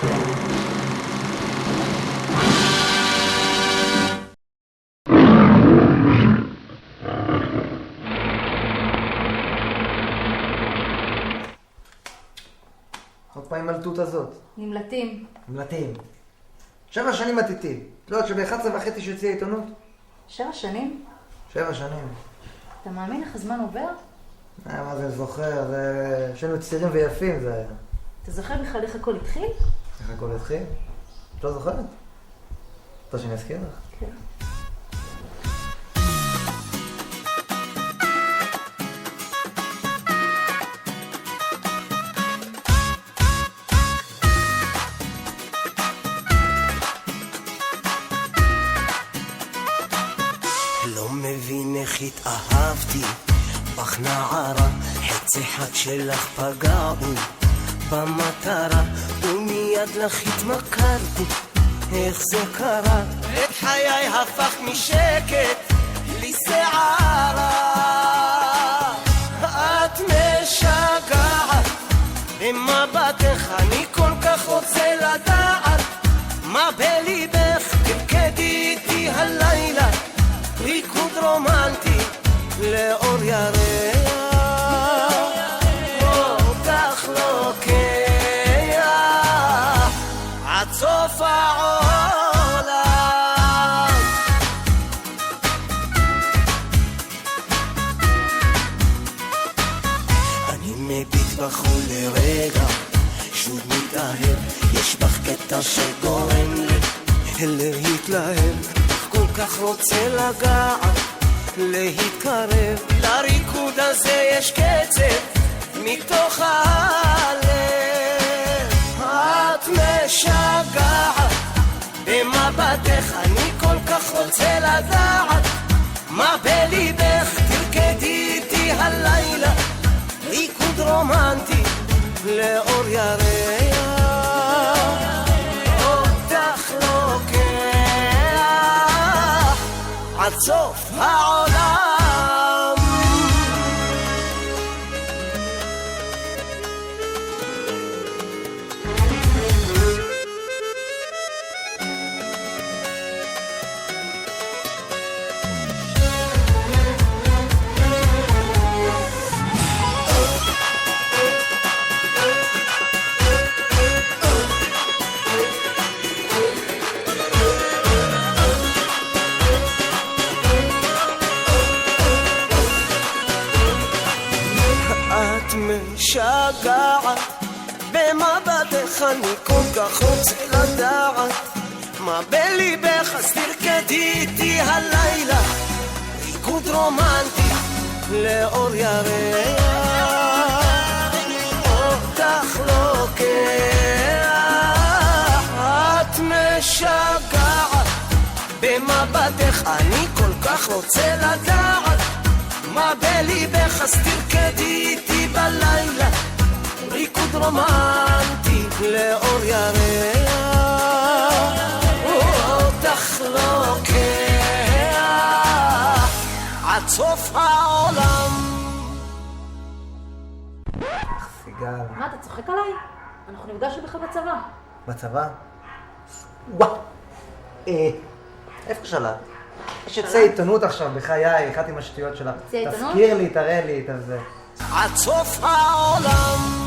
עוד פעם עם הלטות הזאת. נמלטים. נמלטים. 7 שנים עתיתי. את יודעת שב-11:30 שיוציא העיתונות? 7 שנים? 7 שנים. אתה מאמין איך הזמן עובר? מה זה זוכר? זה... שהיינו צעירים ויפים זה היה. אתה זוכר בכלל איך הכל התחיל? איך הכל התחיל? את לא זוכרת? רוצה שאני אזכיר לך? כן. לא מבין איך התאהבתי בך נערה, חץ אחד שלך פגעו במטרה ומיד לך התמכרתי. איך זה קרה? את חיי הפך משקט לסערה. את משגעת במבטך, אני כל כך רוצה לדעת מה בליבך. תרקדי איתי הלילה ריקוד רומנטי לאור ירח, אותך לוקח עד סוף העולם. אני מביט בך ולרגע שוב מתאהב, יש בך קטע שגורם לי להתלהב, כל כך רוצה לגעת, להתקרב. לריקוד הזה יש קצב מתוך הלב. את משגעת במבטך, אני כל כך רוצה לדעת מה בליבך. תרקדי איתי הלילה ריקוד רומנטי לאור ירח, אותך לוקח עד סוף העולם. משגעת במבטך, אני כל כך רוצה לדעת מה בליבך. אז תרקדי איתי הלילה ריקוד רומנטי לאור ירח, אותך לוקח. את משגעת במבטך, אני כל כך רוצה לדעת מה בליבך. אז תרקדי איתי בלילה ריקוד רומנטי לאור ירח, אותך לוקח עד סוף העולם. סיגל. מה, אתה צוחק עליי? אנחנו נפגשנו בכלל בצבא. בצבא? וואו! איפה שלט? יש יוצא עיתונות עכשיו, בחיי, אחת עם השטויות שלה. יוצא עיתונות? תזכיר לי, תראה לי את זה. עד סוף העולם.